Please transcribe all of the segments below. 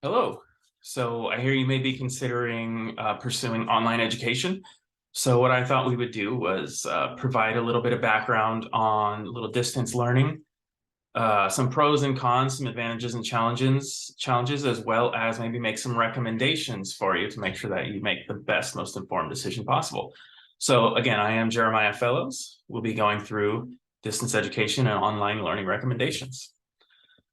Hello. So I hear you may be considering pursuing online education. So what I thought we would do was provide a little bit of background on little distance learning, some pros and cons, some advantages and challenges, as well as maybe make some recommendations for you to make sure that you make the best, most informed decision possible. So again, I am Jeremiah Fellows. We'll be going through distance education and online learning recommendations.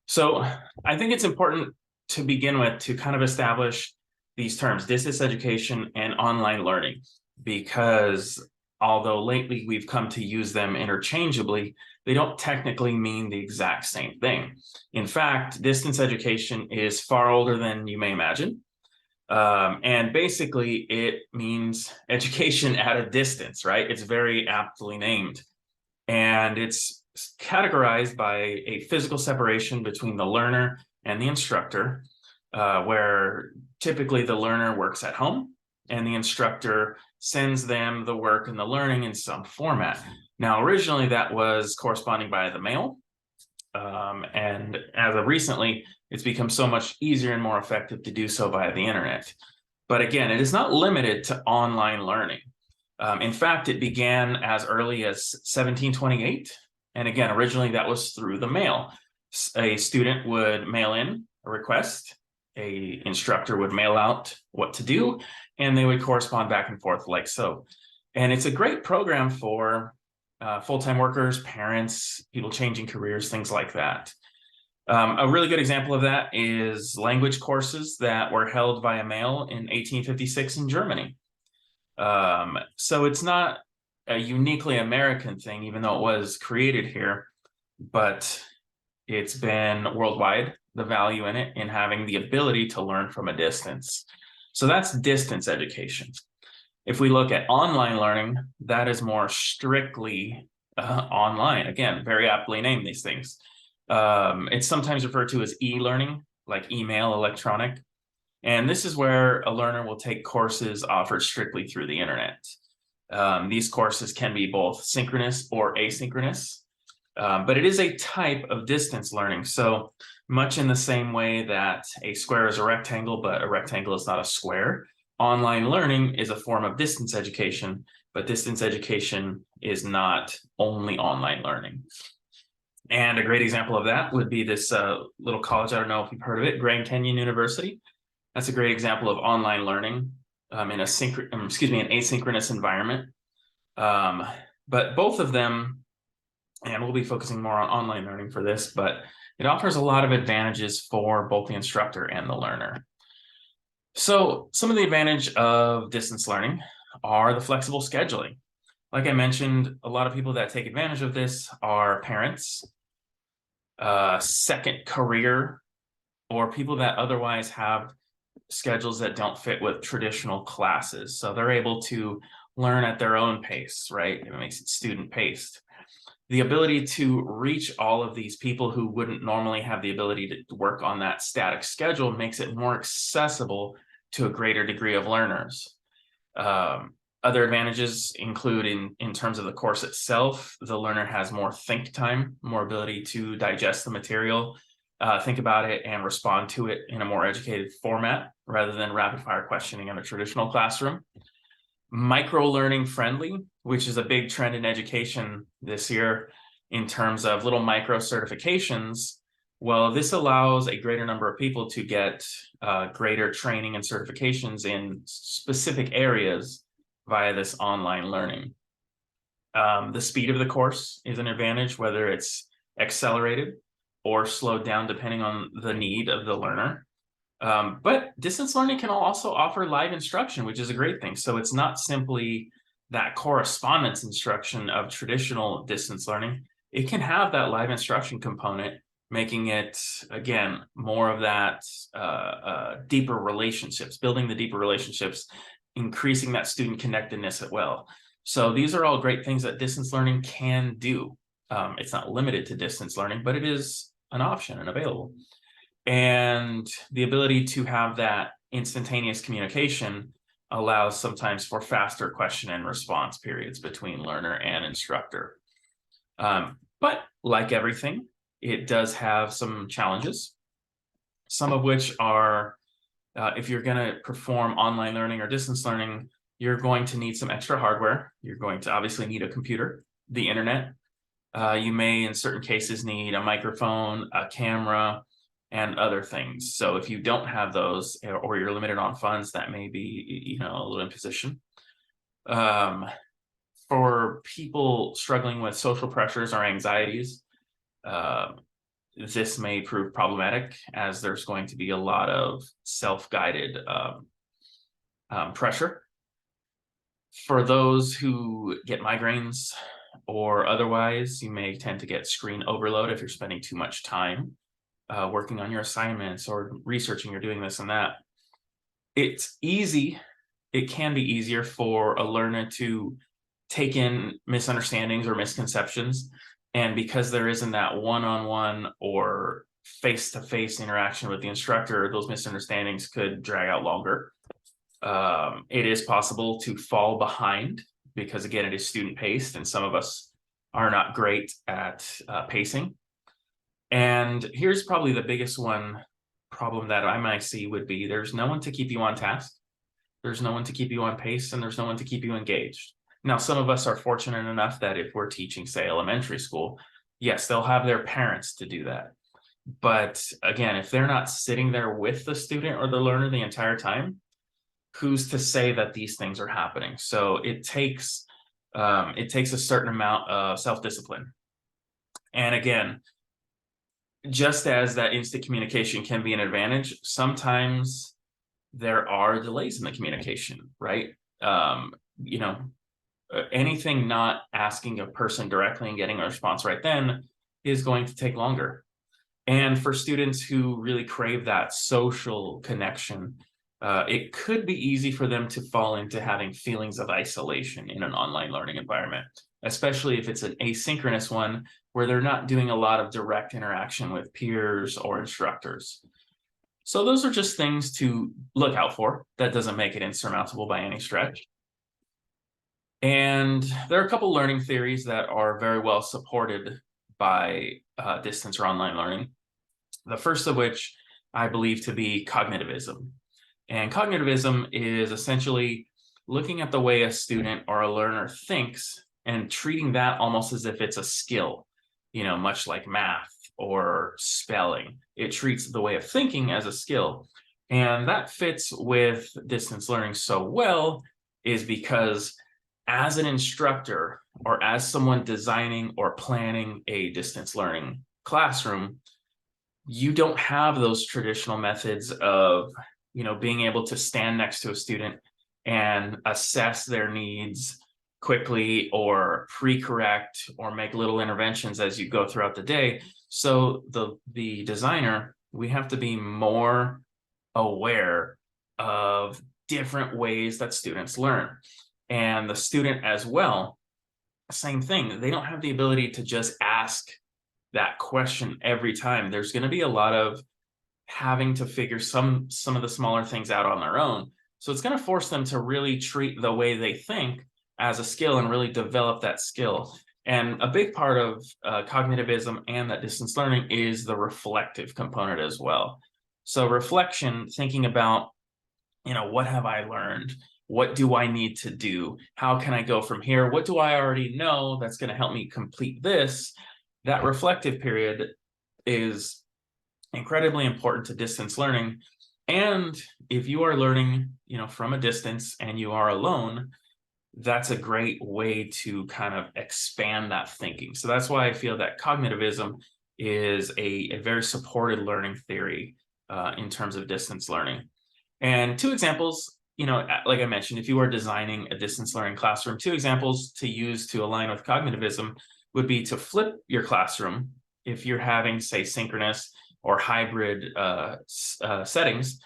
So I think it's important to begin with to kind of establish these terms, distance education and online learning, because although lately we've come to use them interchangeably, they don't technically mean the exact same thing. In fact, distance education is far older than you may imagine. And basically it means education at a distance, right? It's very aptly named. And it's categorized by a physical separation between the learner and the instructor, where typically the learner works at home and the instructor sends them the work and the learning in some format. Now, originally that was corresponding by the mail. And as of recently, it's become so much easier and more effective to do so via the internet. But again, it is not limited to online learning. In fact, it began as early as 1728. And again, originally that was through the mail. A student would mail in a request, a instructor would mail out what to do, and they would correspond back and forth like so. And it's a great program for full-time workers, parents, people changing careers, things like that. A really good example of that is language courses that were held via mail in 1856 in Germany. So it's not a uniquely American thing, even though it was created here, but it's been worldwide, the value in it, in having the ability to learn from a distance. So that's distance education. If we look at online learning, that is more strictly online. Again, very aptly named these things. It's sometimes referred to as e-learning, like email, electronic. And this is where a learner will take courses offered strictly through the internet. These courses can be both synchronous or asynchronous, but it is a type of distance learning. So much in the same way that a square is a rectangle, but a rectangle is not a square, online learning is a form of distance education, but distance education is not only online learning. And a great example of that would be this little college, I don't know if you've heard of it, Grand Canyon University. That's a great example of online learning in an asynchronous environment. But both of them, and we'll be focusing more on online learning for this, but it offers a lot of advantages for both the instructor and the learner. So some of the advantage of distance learning are the flexible scheduling. Like I mentioned, a lot of people that take advantage of this are parents, second career, or people that otherwise have schedules that don't fit with traditional classes. So they're able to learn at their own pace, right? It makes it student paced. The ability to reach all of these people who wouldn't normally have the ability to work on that static schedule makes it more accessible to a greater degree of learners. Other advantages include in terms of the course itself, the learner has more think time, more ability to digest the material, think about it and respond to it in a more educated format rather than rapid fire questioning in a traditional classroom. Micro-learning friendly, which is a big trend in education this year in terms of little micro certifications. Well, this allows a greater number of people to get greater training and certifications in specific areas via this online learning. The speed of the course is an advantage, whether it's accelerated or slowed down depending on the need of the learner. But distance learning can also offer live instruction, which is a great thing. So it's not simply that correspondence instruction of traditional distance learning. It can have that live instruction component, making it, again, more of that deeper relationships, building the deeper relationships, increasing that student connectedness as well. So these are all great things that distance learning can do. It's not limited to distance learning, but it is an option and available. And the ability to have that instantaneous communication allows sometimes for faster question and response periods between learner and instructor. But like everything, it does have some challenges, some of which are If you're going to perform online learning or distance learning, you're going to need some extra hardware. You're going to obviously need a computer, the internet. You may, in certain cases, need a microphone, a camera, and other things. So if you don't have those, or you're limited on funds, that may be, a little imposition. For people struggling with social pressures or anxieties, this may prove problematic, as there's going to be a lot of self-guided pressure. For those who get migraines or otherwise, you may tend to get screen overload if you're spending too much time working on your assignments or researching or doing this and that. It's easy. It can be easier for a learner to take in misunderstandings or misconceptions. And because there isn't that one-on-one or face-to-face interaction with the instructor, those misunderstandings could drag out longer. It is possible to fall behind because, again, it is student-paced, and some of us are not great at pacing. And here's probably the biggest problem that I might see would be there's no one to keep you on task, there's no one to keep you on pace, and there's no one to keep you engaged. Now, some of us are fortunate enough that if we're teaching, say, elementary school, yes, they'll have their parents to do that. But again, if they're not sitting there with the student or the learner the entire time, who's to say that these things are happening? So it takes a certain amount of self-discipline. And again, just as that instant communication can be an advantage, sometimes there are delays in the communication, right? Anything not asking a person directly and getting a response right then is going to take longer. And for students who really crave that social connection, it could be easy for them to fall into having feelings of isolation in an online learning environment, especially if it's an asynchronous one where they're not doing a lot of direct interaction with peers or instructors. So those are just things to look out for. That doesn't make it insurmountable by any stretch. And there are a couple learning theories that are very well supported by distance or online learning. The first of which I believe to be cognitivism. And cognitivism is essentially looking at the way a student or a learner thinks and treating that almost as if it's a skill, much like math or spelling. It treats the way of thinking as a skill. And that fits with distance learning so well is because as an instructor or as someone designing or planning a distance learning classroom, you don't have those traditional methods of, being able to stand next to a student and assess their needs quickly or pre-correct or make little interventions as you go throughout the day. So the designer, we have to be more aware of different ways that students learn. And the student as well, same thing. They don't have the ability to just ask that question every time. There's going to be a lot of having to figure some of the smaller things out on their own. So it's going to force them to really treat the way they think as a skill and really develop that skill. And a big part of cognitivism and that distance learning is the reflective component as well. So reflection, thinking about, what have I learned? What do I need to do? How can I go from here? What do I already know that's going to help me complete this? That reflective period is incredibly important to distance learning. And if you are learning, from a distance and you are alone, that's a great way to kind of expand that thinking. So that's why I feel that cognitivism is a very supported learning theory in terms of distance learning. And two examples, like I mentioned, if you are designing a distance learning classroom, two examples to use to align with cognitivism would be to flip your classroom if you're having, say, synchronous or hybrid settings.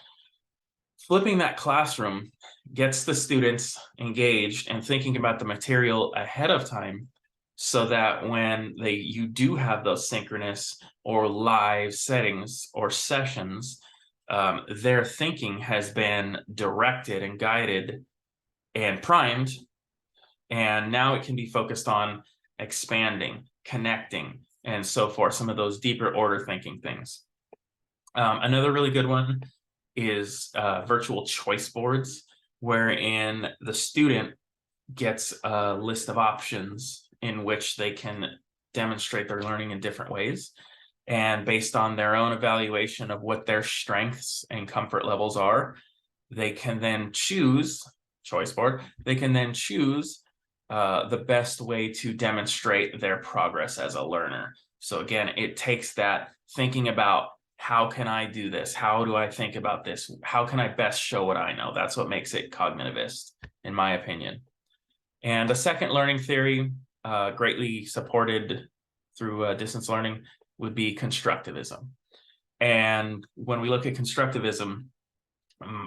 Flipping that classroom gets the students engaged and thinking about the material ahead of time so that when you do have those synchronous or live settings or sessions, their thinking has been directed and guided and primed, and now it can be focused on expanding, connecting, and so forth, some of those deeper order thinking things. Another really good one is virtual choice boards, wherein the student gets a list of options in which they can demonstrate their learning in different ways. And based on their own evaluation of what their strengths and comfort levels are, they can then choose, choice board, they can then choose the best way to demonstrate their progress as a learner. So again, it takes that thinking about, how can I do this? How do I think about this? How can I best show what I know? That's what makes it cognitivist, in my opinion. And a second learning theory, greatly supported through distance learning, would be constructivism. And when we look at constructivism,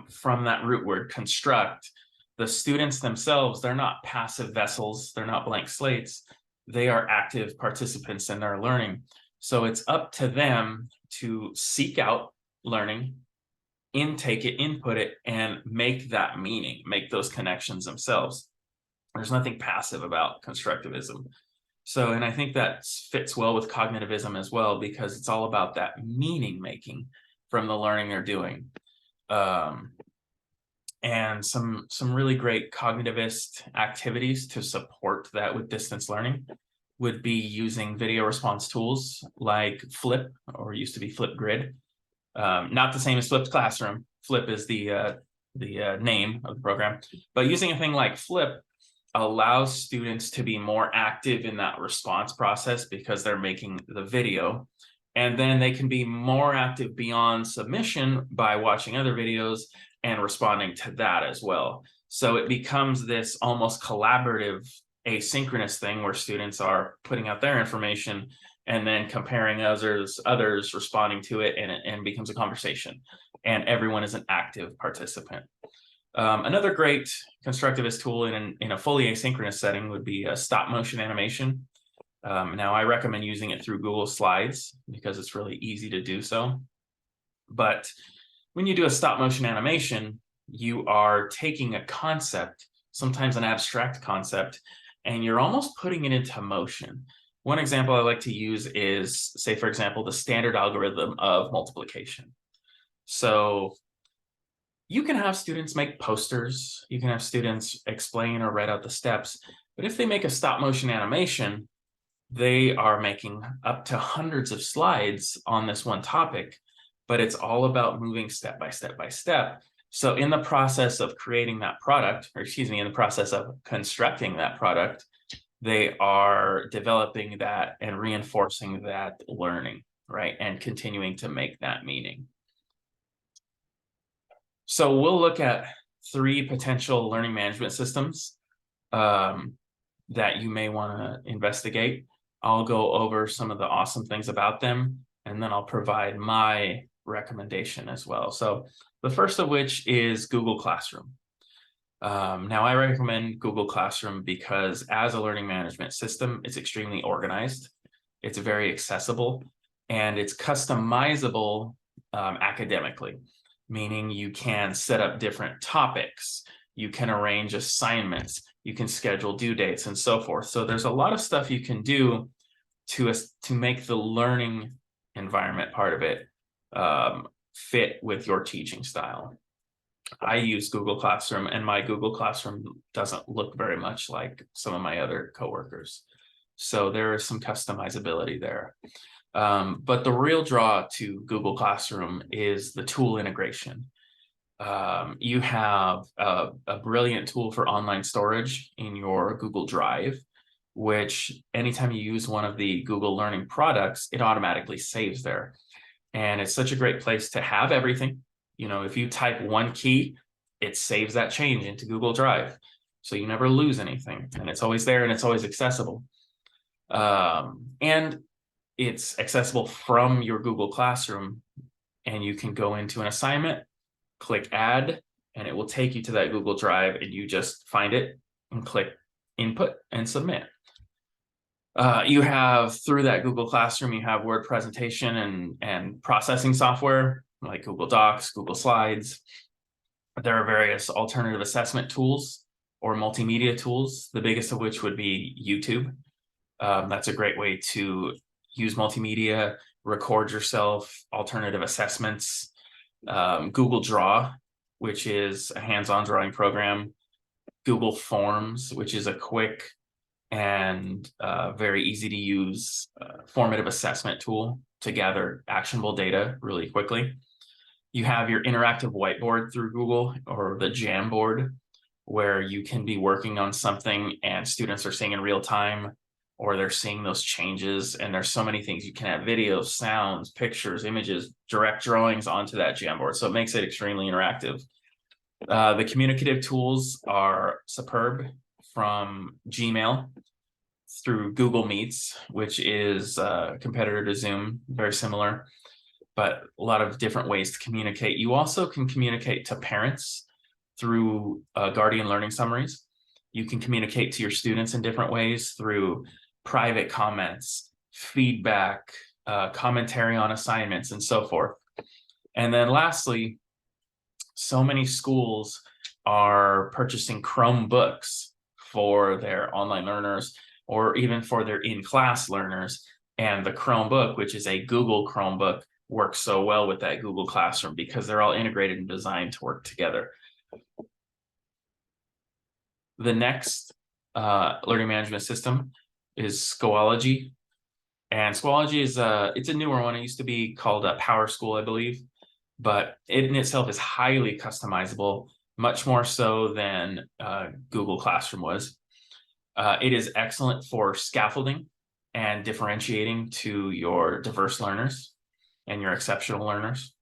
from that root word construct, the students themselves, they're not passive vessels, they're not blank slates, they are active participants in their learning. So it's up to them to seek out learning, intake it, input it, and make that meaning, make those connections themselves. There's nothing passive about constructivism. So, and I think that fits well with cognitivism as well, because it's all about that meaning making from the learning they're doing. And some really great cognitivist activities to support that with distance learning would be using video response tools like Flip, or used to be Flipgrid. Not the same as Flipped Classroom. Flip is the name of the program, but using a thing like Flip allows students to be more active in that response process because they're making the video. And then they can be more active beyond submission by watching other videos and responding to that as well. So it becomes this almost collaborative asynchronous thing where students are putting out their information and then comparing others responding to it, and it becomes a conversation, and everyone is an active participant. Another great constructivist tool in a fully asynchronous setting would be a stop motion animation. Now, I recommend using it through Google Slides because it's really easy to do so. But when you do a stop motion animation, you are taking a concept, sometimes an abstract concept, and you're almost putting it into motion. One example I like to use is, say, for example, the standard algorithm of multiplication. So you can have students make posters, you can have students explain or write out the steps, but if they make a stop motion animation, they are making up to hundreds of slides on this one topic, but it's all about moving step by step by step. So in the process of creating that product, or excuse me, in the process of constructing that product, they are developing that and reinforcing that learning, right? And continuing to make that meaning. So we'll look at 3 potential learning management systems that you may want to investigate. I'll go over some of the awesome things about them, and then I'll provide my recommendation as well. So the first of which is Google Classroom. Now, I recommend Google Classroom because as a learning management system, it's extremely organized, it's very accessible, and it's customizable academically, meaning you can set up different topics, you can arrange assignments, you can schedule due dates, and so forth. So there's a lot of stuff you can do to make the learning environment part of it fit with your teaching style. I use Google Classroom, and my Google Classroom doesn't look very much like some of my other coworkers. So there is some customizability there. But the real draw to Google Classroom is the tool integration. You have a brilliant tool for online storage in your Google Drive, which anytime you use one of the Google Learning products, it automatically saves there. And it's such a great place to have everything. You know, if you type one key, it saves that change into Google Drive. So you never lose anything, and it's always there and it's always accessible. And it's accessible from your Google Classroom, and you can go into an assignment, click add, and it will take you to that Google Drive, and you just find it and click input and submit. You have, through that Google Classroom, you have word presentation and processing software like Google Docs, Google Slides. There are various alternative assessment tools or multimedia tools, the biggest of which would be YouTube. That's a great way to use multimedia, record yourself, alternative assessments. Google Draw, which is a hands-on drawing program, Google Forms, which is a quick and very easy to use formative assessment tool to gather actionable data really quickly. You have your interactive whiteboard through Google, or the Jamboard, where you can be working on something and students are seeing in real time, or they're seeing those changes. And there's so many things you can add: videos, sounds, pictures, images, direct drawings onto that Jamboard. So it makes it extremely interactive. The communicative tools are superb, from Gmail through Google Meets, which is a competitor to Zoom, very similar, but a lot of different ways to communicate. You also can communicate to parents through Guardian Learning Summaries. You can communicate to your students in different ways through private comments, feedback, commentary on assignments, and so forth. And then lastly, so many schools are purchasing Chromebooks for their online learners, or even for their in-class learners. And the Chromebook, which is a Google Chromebook, works so well with that Google Classroom because they're all integrated and designed to work together. The next learning management system is Schoology. And Schoology is it's a newer one. It used to be called PowerSchool, I believe, but it in itself is highly customizable, much more so than Google Classroom was. It is excellent for scaffolding and differentiating to your diverse learners and your exceptional learners.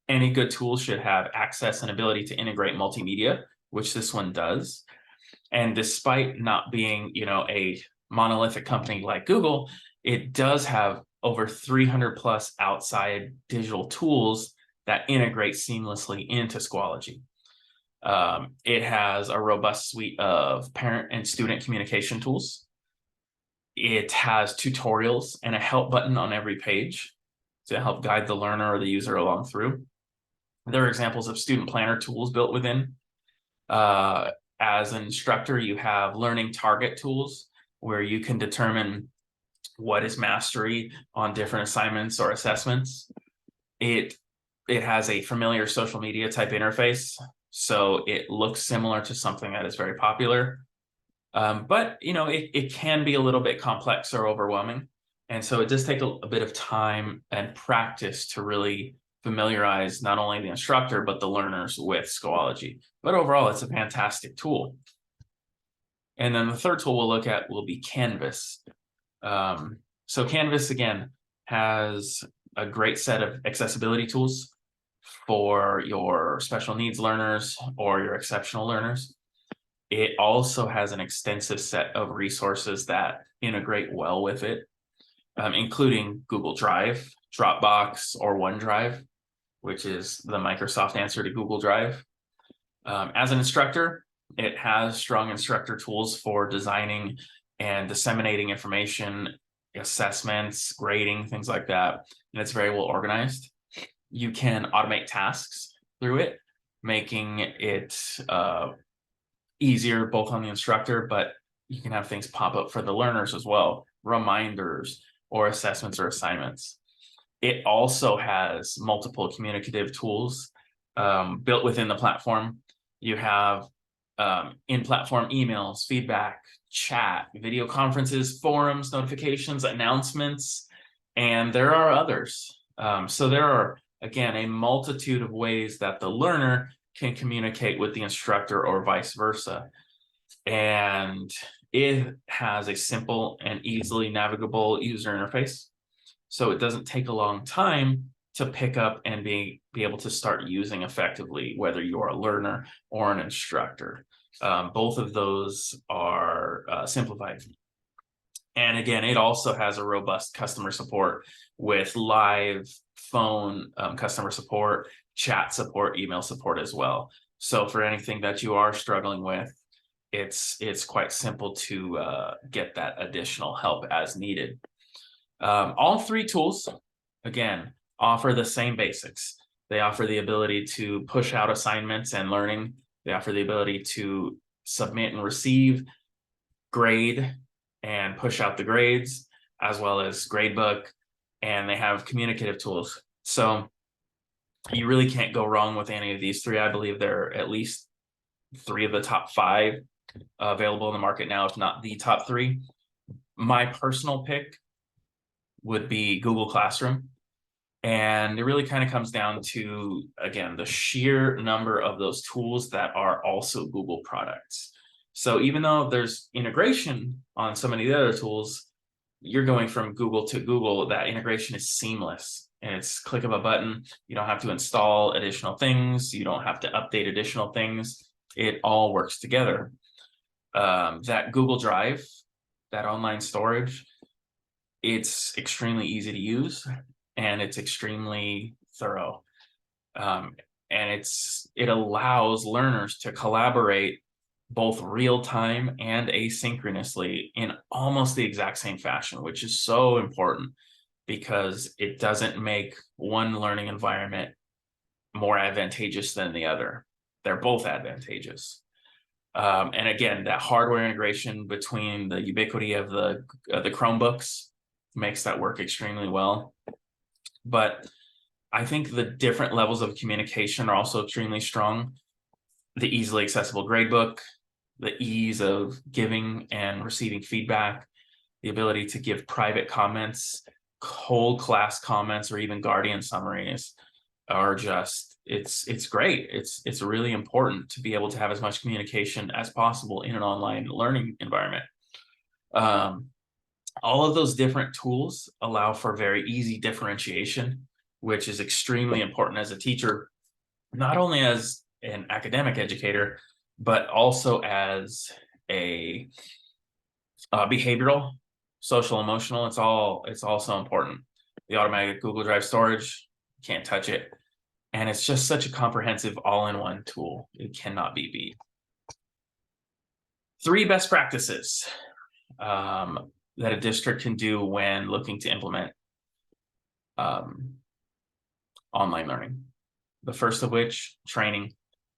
Any good tool should have access and ability to integrate multimedia, which this one does. And despite not being, a monolithic company like Google, it does have over 300 plus outside digital tools that integrate seamlessly into Schoology. It has a robust suite of parent and student communication tools. It has tutorials and a help button on every page to help guide the learner or the user along through. There are examples of student planner tools built within. As an instructor, you have learning target tools where you can determine what is mastery on different assignments or assessments. It has a familiar social media type interface, so it looks similar to something that is very popular. But it can be a little bit complex or overwhelming. And so it does take a bit of time and practice to really familiarize not only the instructor, but the learners with Schoology. But overall, it's a fantastic tool. And then the third tool we'll look at will be Canvas. So Canvas, again, has a great set of accessibility tools for your special needs learners or your exceptional learners. It also has an extensive set of resources that integrate well with it, including Google Drive, Dropbox, or OneDrive, which is the Microsoft answer to Google Drive. As an instructor, it has strong instructor tools for designing and disseminating information, assessments, grading, things like that. And it's very well organized. You can automate tasks through it, making it easier both on the instructor, but you can have things pop up for the learners as well, reminders or assessments or assignments. It also has multiple communicative tools built within the platform. You have in-platform emails, feedback, chat, video conferences, forums, notifications, announcements, and there are others. So there are, again, a multitude of ways that the learner can communicate with the instructor or vice versa. And it has a simple and easily navigable user interface. So it doesn't take a long time to pick up and be able to start using effectively, whether you're a learner or an instructor. Both of those are simplified. And again, it also has a robust customer support with live phone customer support, chat support, email support as well. So for anything that you are struggling with, it's quite simple to get that additional help as needed. All three tools, again, offer the same basics. They offer the ability to push out assignments and learning. They offer the ability to submit and receive, grade, and push out the grades, as well as gradebook, and they have communicative tools. So You really can't go wrong with any of these three. I believe there are at least three of the top five available in the market now, if not the top three. My personal pick would be Google Classroom. And it really kind of comes down to, again, the sheer number of those tools that are also Google products. So even though there's integration on so many of the other tools, you're going from Google to Google, that integration is seamless. And it's click of a button. You don't have to install additional things. You don't have to update additional things. It all works together. That Google Drive, that online storage, it's extremely easy to use and it's extremely thorough. And it allows learners to collaborate both real time and asynchronously in almost the exact same fashion, which is so important because it doesn't make one learning environment more advantageous than the other. They're both advantageous. And again, that hardware integration between the ubiquity of the Chromebooks makes that work extremely well. But I think the different levels of communication are also extremely strong. The easily accessible gradebook, the ease of giving and receiving feedback, the ability to give private comments, cold class comments, or even guardian summaries are just, it's great. It's really important to be able to have as much communication as possible in an online learning environment. All of those different tools allow for very easy differentiation, which is extremely important as a teacher, not only as an academic educator, but also as a behavioral, social, emotional. It's all so important. The automatic Google Drive storage, can't touch it. And it's just such a comprehensive all-in-one tool. It cannot be beat. 3 best practices that a district can do when looking to implement online learning. The first of which, training.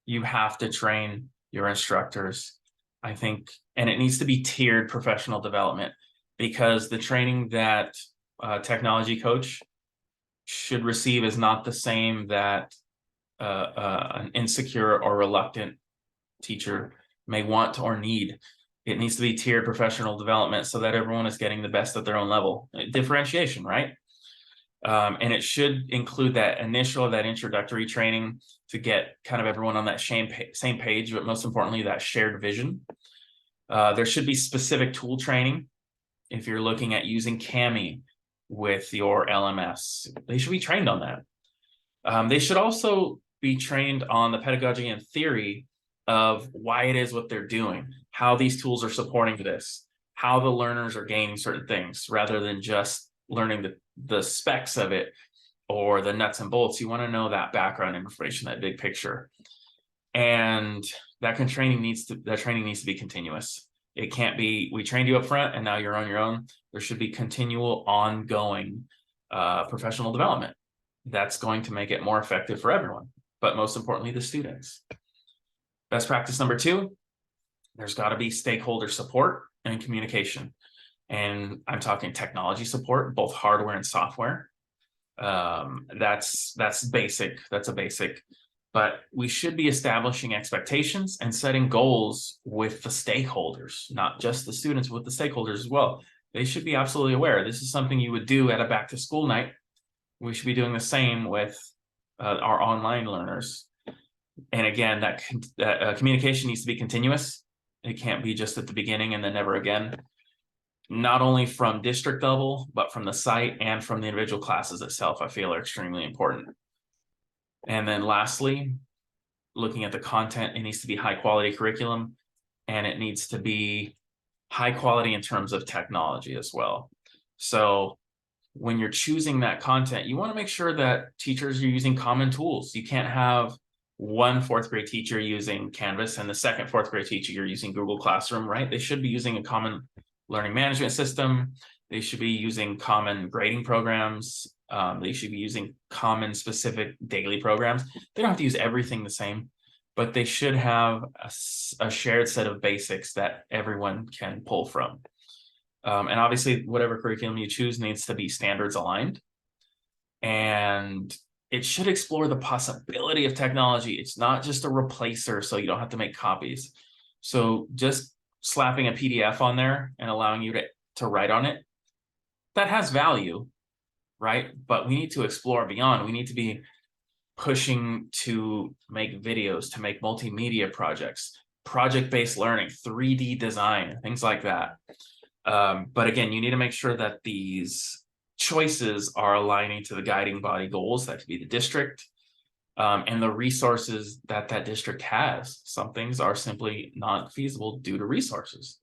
You have to train your instructors, I think, and it needs to be tiered professional development, because the training that a technology coach should receive is not the same that an insecure or reluctant teacher may want or need. It needs to be tiered professional development so that everyone is getting the best at their own level. Differentiation, right? And it should include that introductory training to get kind of everyone on that same page, but most importantly, that shared vision. There should be specific tool training. If you're looking at using Kami with your LMS, they should be trained on that. They should also be trained on the pedagogy and theory of why it is what they're doing, how these tools are supporting this, how the learners are gaining certain things, rather than just learning the specs of it or the nuts and bolts. You want to know that background information, that big picture. And that training needs to be continuous. It can't be, we trained you up front and now you're on your own. There should be continual, ongoing professional development. That's going to make it more effective for everyone, but most importantly, the students. Best practice number 2, there's got to be stakeholder support and communication. And I'm talking technology support, both hardware and software. That's basic. That's a basic. But we should be establishing expectations and setting goals with the stakeholders, not just the students, with the stakeholders as well. They should be absolutely aware. This is something you would do at a back to school night. We should be doing the same with our online learners. And again, that communication needs to be continuous. It can't be just at the beginning and then never again. Not only from district level, but from the site and from the individual classes itself, I feel are extremely important. And then lastly, looking at the content, it needs to be high quality curriculum, and it needs to be high quality in terms of technology as well. So when you're choosing that content, you want to make sure that teachers are using common tools. You can't have one 4th grade teacher using Canvas and the second 4th grade teacher you're using Google Classroom, right? They should be using a common learning management system. They should be using common grading programs. They should be using common specific daily programs. They don't have to use everything the same, but they should have a shared set of basics that everyone can pull from. And obviously, whatever curriculum you choose needs to be standards aligned. And it should explore the possibility of technology. It's not just a replacer, so you don't have to make copies. So just slapping a PDF on there and allowing you to write on it, that has value, right? But we need to explore beyond. We need to be pushing to make videos, to make multimedia projects, project-based learning, 3D design, things like that. But again, you need to make sure that these choices are aligning to the guiding body goals. That could be the district, and the resources that that district has. Some things are simply not feasible due to resources.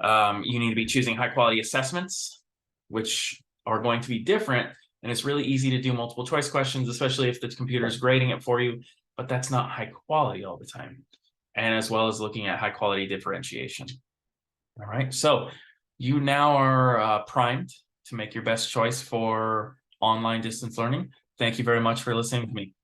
You need to be choosing high quality assessments, which are going to be different. And it's really easy to do multiple choice questions, especially if the computer is grading it for you, but that's not high quality all the time. And as well as looking at high quality differentiation. All right, so you now are primed to make your best choice for online distance learning. Thank you very much for listening to me.